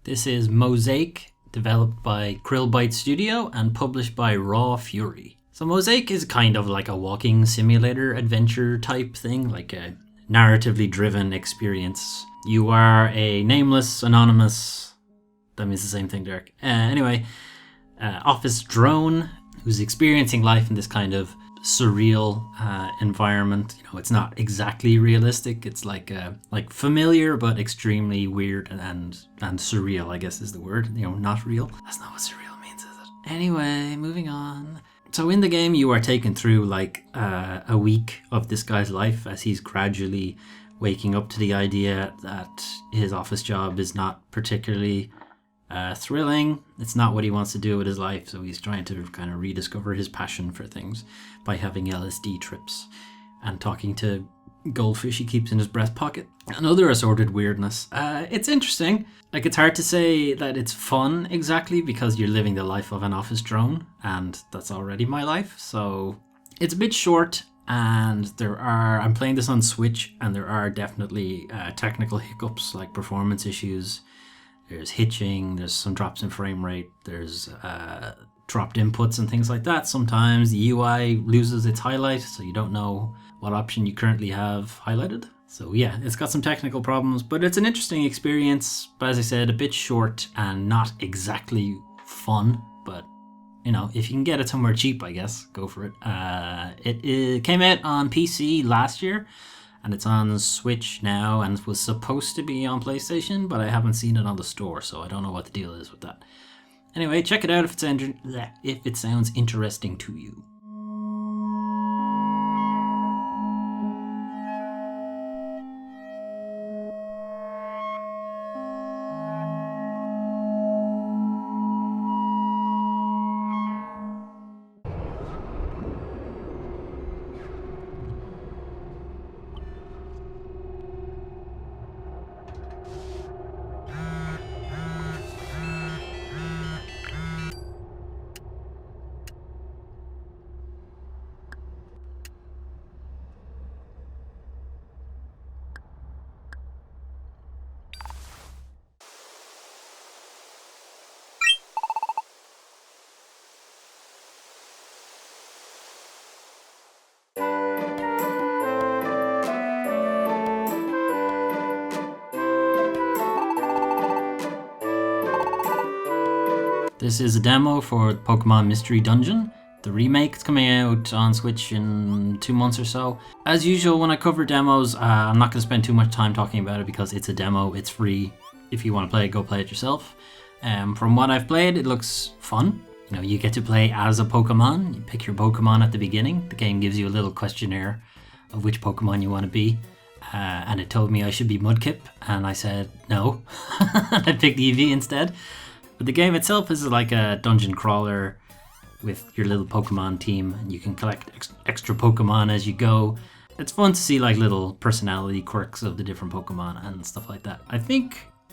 This is Mosaic, developed by Krillbyte Studio and published by Raw Fury. So Mosaic is kind of like a walking simulator adventure type thing, like a narratively driven experience. You are a nameless, anonymous, that means the same thing, Derek. Office drone who's experiencing life in this kind of surreal environment. You know, it's not exactly realistic. It's like familiar but extremely weird and surreal, I guess is the word. You know, not real. That's not what surreal means, is it? Anyway, moving on. So in the game, you are taken through like a week of this guy's life as he's gradually waking up to the idea that his office job is not particularly thrilling. It's not what he wants to do with his life, so he's trying to kind of rediscover his passion for things by having LSD trips and talking to goldfish he keeps in his breast pocket and other assorted weirdness. It's interesting. Like, it's hard to say that it's fun exactly because you're living the life of an office drone, and that's already my life, so it's a bit short. And I'm playing this on Switch, and there are definitely technical hiccups like performance issues. There's hitching, there's some drops in frame rate, there's dropped inputs and things like that. Sometimes the UI loses its highlight, so you don't know what option you currently have highlighted. So yeah, it's got some technical problems, but it's an interesting experience. But as I said, a bit short and not exactly fun, but you know, if you can get it somewhere cheap, I guess, go for it. It came out on PC last year, and it's on Switch now, and was supposed to be on PlayStation, but I haven't seen it on the store, so I don't know what the deal is with that. Anyway, check it out if it sounds interesting to you. This is a demo for Pokemon Mystery Dungeon. The remake is coming out on Switch in 2 months or so. As usual, when I cover demos, I'm not going to spend too much time talking about it because it's a demo, it's free. If you want to play it, go play it yourself. From what I've played, it looks fun. You know, you get to play as a Pokemon. You pick your Pokemon at the beginning. The game gives you a little questionnaire of which Pokemon you want to be. And it told me I should be Mudkip, and I said no. I picked Eevee instead. But the game itself is like a dungeon crawler with your little Pokemon team, and you can collect extra Pokemon as you go. It's fun to see like little personality quirks of the different Pokemon and stuff like that.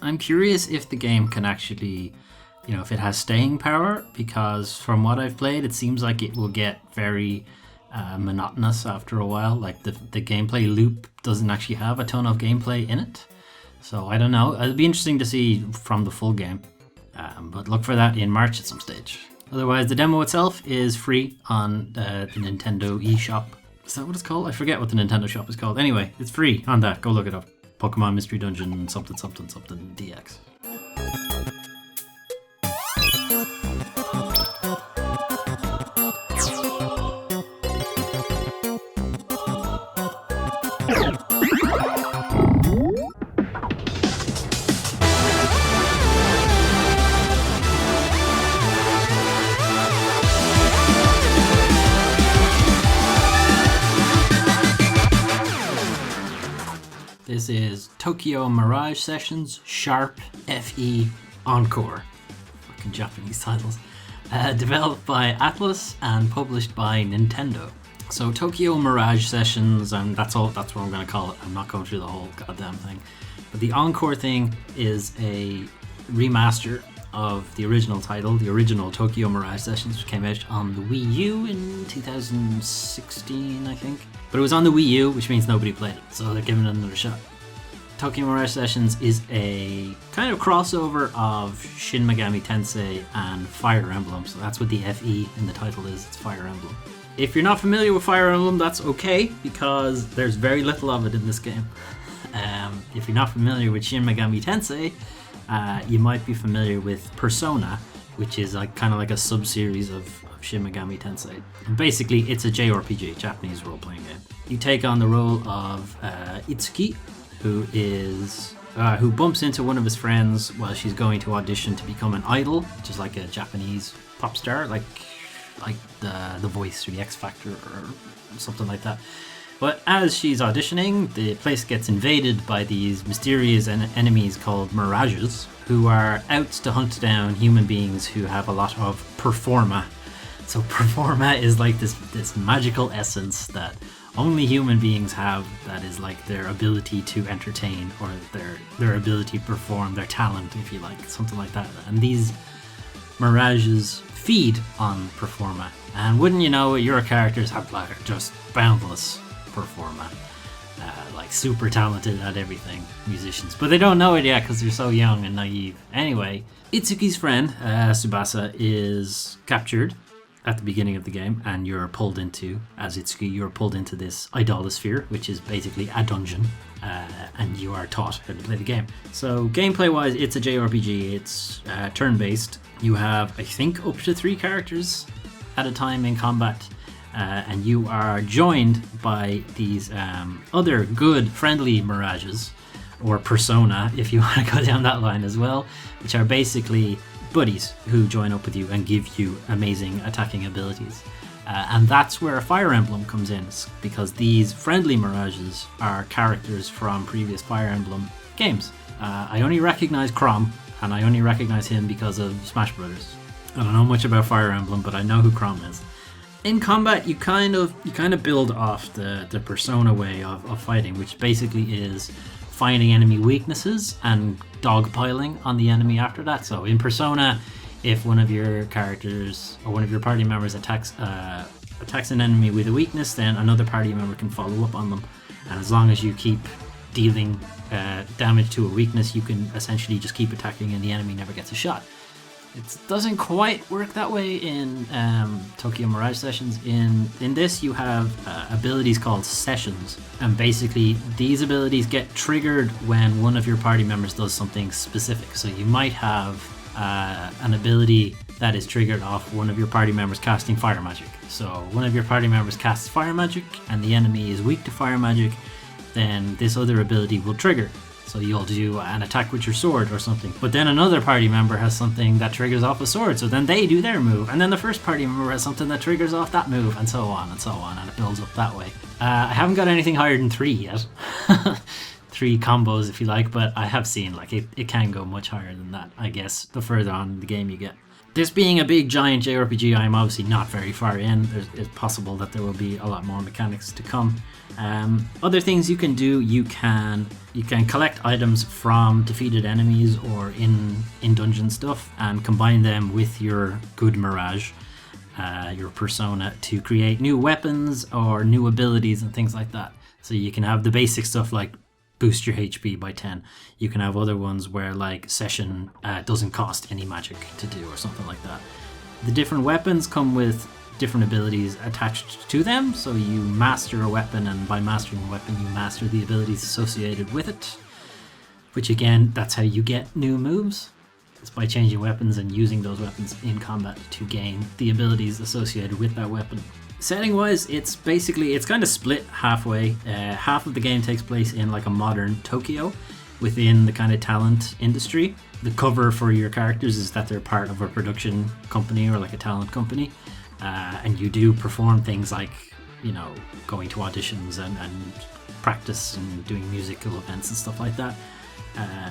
I'm curious if the game can actually, you know, if it has staying power, because from what I've played, it seems like it will get very monotonous after a while. Like the gameplay loop doesn't actually have a ton of gameplay in it. So I don't know. It'll be interesting to see from the full game. But look for that in March at some stage. Otherwise, the demo itself is free on the Nintendo eShop. Is that what it's called? I forget what the Nintendo shop is called. Anyway, it's free on that. Go look it up. Pokemon Mystery Dungeon something something something DX. This is Tokyo Mirage Sessions Sharp FE Encore. Fucking Japanese titles. Developed by Atlas and published by Nintendo. So Tokyo Mirage Sessions, and that's what I'm going to call it. I'm not going through the whole goddamn thing. But the Encore thing is a remaster of the original title, the original Tokyo Mirage Sessions, which came out on the Wii U in 2016, I think. But it was on the Wii U, which means nobody played it, so they're giving it another shot. Tokyo Mirage Sessions is a kind of crossover of Shin Megami Tensei and Fire Emblem, so that's what the FE in the title is, it's Fire Emblem. If you're not familiar with Fire Emblem, that's okay, because there's very little of it in this game. If you're not familiar with Shin Megami Tensei, you might be familiar with Persona, which is kind of like a sub-series of Shin Megami Tensei. And basically, it's a JRPG, Japanese role-playing game. You take on the role of Itsuki, who bumps into one of his friends while she's going to audition to become an idol, which is like a Japanese pop star, like the Voice or the X Factor or something like that. But as she's auditioning, the place gets invaded by these mysterious enemies called Mirages, who are out to hunt down human beings who have a lot of performa. So performa is like this magical essence that only human beings have, that is like their ability to entertain, or their ability to perform, their talent, if you like, something like that. And these Mirages feed on performa. And wouldn't you know it, your characters have just boundless performa, like super talented at everything, musicians, but they don't know it yet because they're so young and naive. Anyway, Itsuki's friend Tsubasa is captured at the beginning of the game, and you're pulled into, as Itsuki, you're pulled into this idolosphere, which is basically a dungeon, and you are taught how to play the game. So gameplay wise, it's a JRPG, it's turn-based. You have, I think, up to 3 characters at a time in combat. And you are joined by these other good, friendly Mirages, or Persona, if you want to go down that line as well, which are basically buddies who join up with you and give you amazing attacking abilities. And that's where Fire Emblem comes in, because these friendly Mirages are characters from previous Fire Emblem games. I only recognize Chrom, and I only recognize him because of Smash Brothers. I don't know much about Fire Emblem, but I know who Chrom is. In combat, you kind of build off the Persona way of fighting, which basically is finding enemy weaknesses and dogpiling on the enemy after that. So in Persona, if one of your characters or one of your party members attacks an enemy with a weakness, then another party member can follow up on them. And as long as you keep dealing damage to a weakness, you can essentially just keep attacking and the enemy never gets a shot. It doesn't quite work that way in Tokyo Mirage Sessions. In this, you have abilities called sessions, and basically these abilities get triggered when one of your party members does something specific. So you might have an ability that is triggered off one of your party members casting fire magic. So one of your party members casts fire magic and the enemy is weak to fire magic, then this other ability will trigger. So you'll do an attack with your sword or something. But then another party member has something that triggers off a sword, so then they do their move. And then the first party member has something that triggers off that move, and so on and so on, and it builds up that way. I haven't got anything higher than 3 yet. 3 combos, if you like, but I have seen it can go much higher than that, I guess, the further on in the game you get. This being a big giant JRPG, I'm obviously not very far in. It's possible that there will be a lot more mechanics to come. Other things you can do, you can collect items from defeated enemies or in dungeon stuff and combine them with your good Mirage, your Persona, to create new weapons or new abilities and things like that. So you can have the basic stuff like boost your HP by 10. You can have other ones where like Session doesn't cost any magic to do or something like that. The different weapons come with different abilities attached to them, so you master a weapon, and by mastering a weapon you master the abilities associated with it, which again, that's how you get new moves. It's by changing weapons and using those weapons in combat to gain the abilities associated with that weapon. Setting wise, it's kind of split halfway. Half of the game takes place in like a modern Tokyo within the kind of talent industry. The cover for your characters is that they're part of a production company or like a talent company, and you do perform things like going to auditions and practice and doing musical events and stuff like that,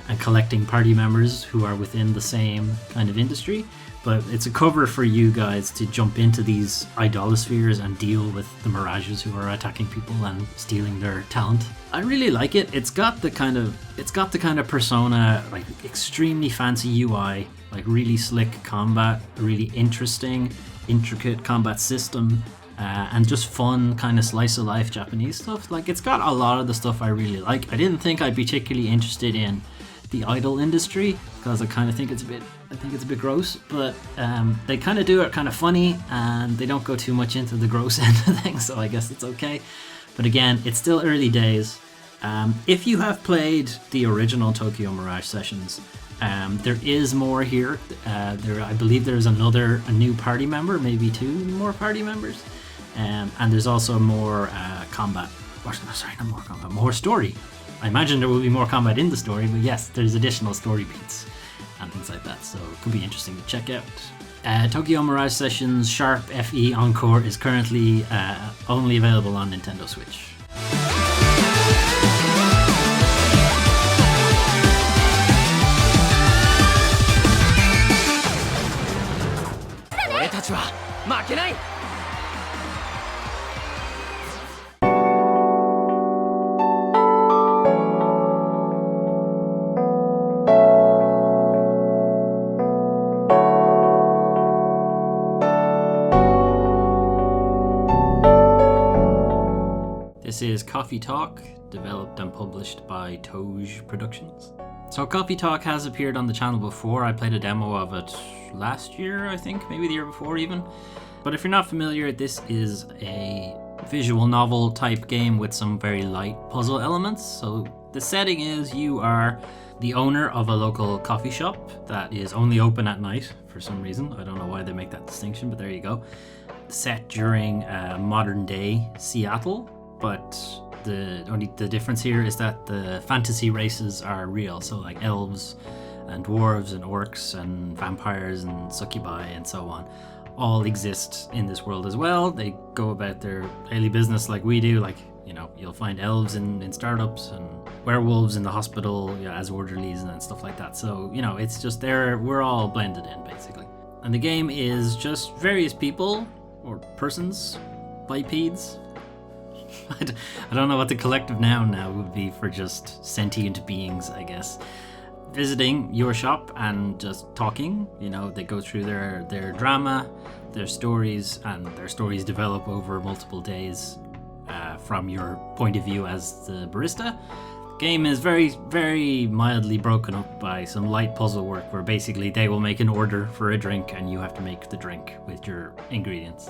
and collecting party members who are within the same kind of industry. But it's a cover for you guys to jump into these idolospheres and deal with the Mirages who are attacking people and stealing their talent. I really like it. It's got the kind of Persona, like extremely fancy UI, like really slick combat, really interesting, intricate combat system, and just fun kind of slice of life Japanese stuff. Like, it's got a lot of the stuff I really like. I didn't think I'd be particularly interested in the idol industry because I kind of think it's a bit gross, but they kind of do it kind of funny, and they don't go too much into the gross end of things, so I guess it's okay. But again, it's still early days. If you have played the original Tokyo Mirage sessions, there is more here. I believe there's a new party member, maybe 2 more party members, and there's also more combat. Sorry, not more combat, more story. I imagine there will be more combat in the story, but yes, there's additional story beats and things like that, so it could be interesting to check out. Tokyo Mirage Sessions Sharp FE Encore is currently only available on Nintendo Switch. 俺たちは負けない。 This is Coffee Talk, developed and published by Toge Productions. So Coffee Talk has appeared on the channel before. I played a demo of it last year, I think, maybe the year before even. But if you're not familiar, this is a visual novel type game with some very light puzzle elements. So the setting is you are the owner of a local coffee shop that is only open at night for some reason. I don't know why they make that distinction, but there you go. Set during modern day Seattle. But the difference here is that the fantasy races are real, so like elves and dwarves and orcs and vampires and succubi and so on all exist in this world as well. They go about their daily business like we do, like, you'll find elves in startups and werewolves in the hospital, as orderlies and stuff like that. So, it's just we're all blended in basically. And the game is just various people or persons, bipeds. I don't know what the collective noun now would be for just sentient beings, I guess. Visiting your shop and just talking. They go through their drama, their stories, and their stories develop over multiple days from your point of view as the barista. The game is very, very mildly broken up by some light puzzle work where basically they will make an order for a drink and you have to make the drink with your ingredients.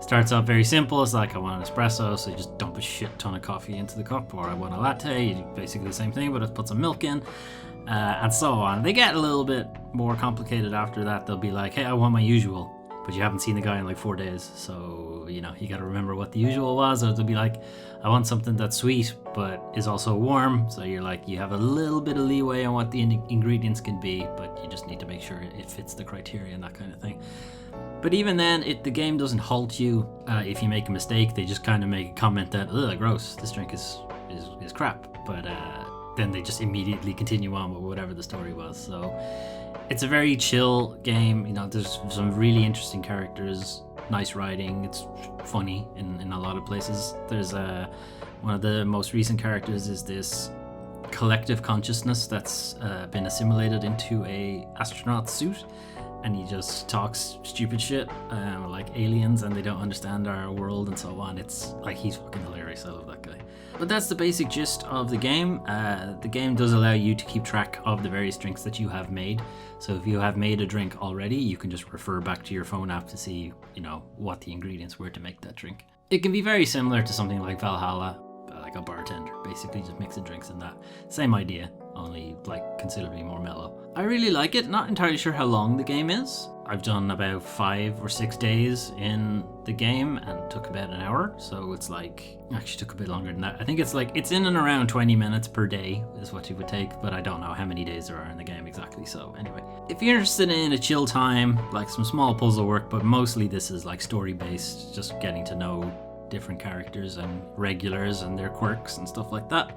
Starts off very simple. It's like, I want an espresso, so you just dump a shit ton of coffee into the cup, or I want a latte, you do basically the same thing, but just put some milk in, and so on. They get a little bit more complicated after that. They'll be like, hey, I want my usual, but you haven't seen the guy in like 4 days, so you gotta remember what the usual was. Or they'll be like, I want something that's sweet but is also warm, so you're like, you have a little bit of leeway on what the ingredients can be, but you just need to make sure it fits the criteria and that kind of thing. But even then, the game doesn't halt you if you make a mistake. They just kind of make a comment that, ugh, gross, this drink is crap. But then they just immediately continue on with whatever the story was. So it's a very chill game. There's some really interesting characters, nice writing. It's funny in a lot of places. There's one of the most recent characters is this collective consciousness that's been assimilated into a astronaut suit. And he just talks stupid shit, like aliens, and they don't understand our world and so on. It's like, he's fucking hilarious. I love that guy. But that's the basic gist of the game. The game does allow you to keep track of the various drinks that you have made. So if you have made a drink already, you can just refer back to your phone app to see, what the ingredients were to make that drink. It can be very similar to something like Valhalla, like a bartender, basically just mixing drinks and that. Same idea, only like considerably more mellow. I really like it. Not entirely sure how long the game is. I've done about 5 or 6 days in the game and it took about an hour. So it's like, actually took a bit longer than that. I think it's in and around 20 minutes per day is what it would take, but I don't know how many days there are in the game exactly. So anyway, if you're interested in a chill time, like some small puzzle work, but mostly this is like story based, just getting to know different characters and regulars and their quirks and stuff like that.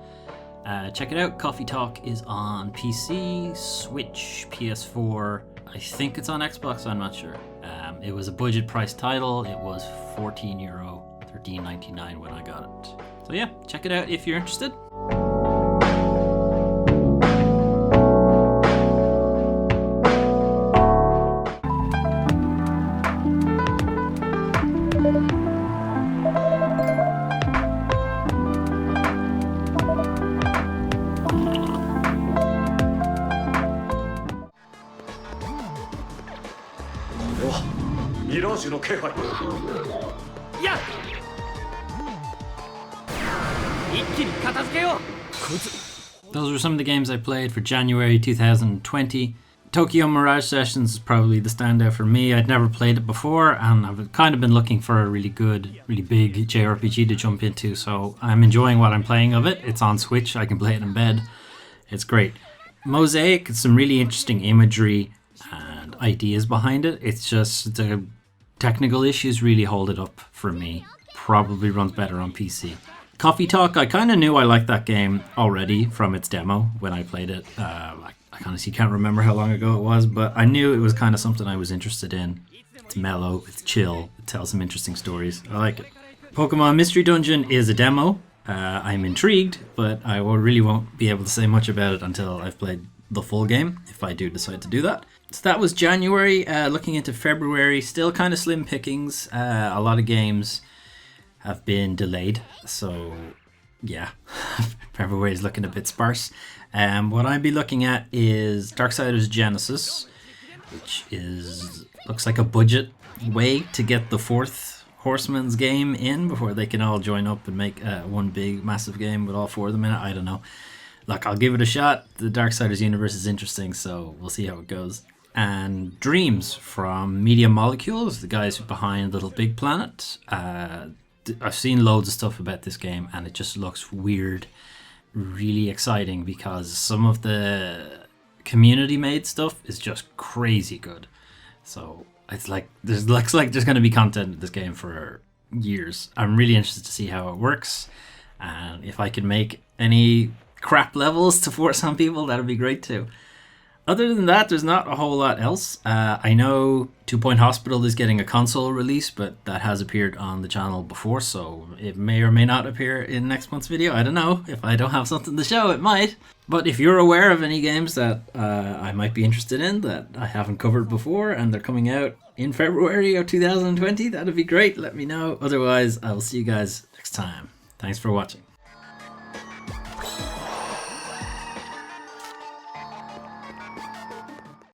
Check it out. Coffee Talk is on PC, Switch, PS4. I think it's on Xbox, I'm not sure. It was a budget price title. It was €14, $13.99 when I got it. So yeah, check it out if you're interested. Mirage の気配。やっ。一気に片付けよう。Those were some of the games I played for January 2020. Tokyo Mirage Sessions is probably the standout for me. I'd never played it before, and I've kind of been looking for a really good, really big JRPG to jump into, so I'm enjoying what I'm playing of it. It's on Switch, I can play it in bed. It's great. Mosaic, some really interesting imagery and ideas behind it. It's just the technical issues really hold it up for me. Probably runs better on PC. Coffee Talk, I kind of knew I liked that game already from its demo when I played it. I honestly can't remember how long ago it was, but I knew it was kind of something I was interested in. It's mellow, it's chill, it tells some interesting stories. I like it. Pokemon Mystery Dungeon is a demo. I'm intrigued, but I really won't be able to say much about it until I've played the full game, if I do decide to do that. So that was January. Looking into February, still kind of slim pickings. A lot of games have been delayed, so yeah, February is looking a bit sparse. What I'd be looking at is Darksiders Genesis, which looks like a budget way to get the fourth Horseman's game in before they can all join up and make one big massive game with all four of them in it. I don't know. Look, I'll give it a shot. The Darksiders universe is interesting, so we'll see how it goes. And Dreams from Media Molecules, the guys behind Little Big Planet. I've seen loads of stuff about this game, and it just looks weird, really exciting, because some of the community-made stuff is just crazy good. So it's like looks like there's going to be content in this game for years. I'm really interested to see how it works, and if I can make any crap levels to force on people, that'd be great too. Other than that, there's not a whole lot else. I know 2 Point Hospital is getting a console release, but that has appeared on the channel before, so it may or may not appear in next month's video. I don't know. If I don't have something to show, it might. But if you're aware of any games that I might be interested in that I haven't covered before and they're coming out in February of 2020, that'd be great. Let me know. Otherwise, I will see you guys next time. Thanks for watching.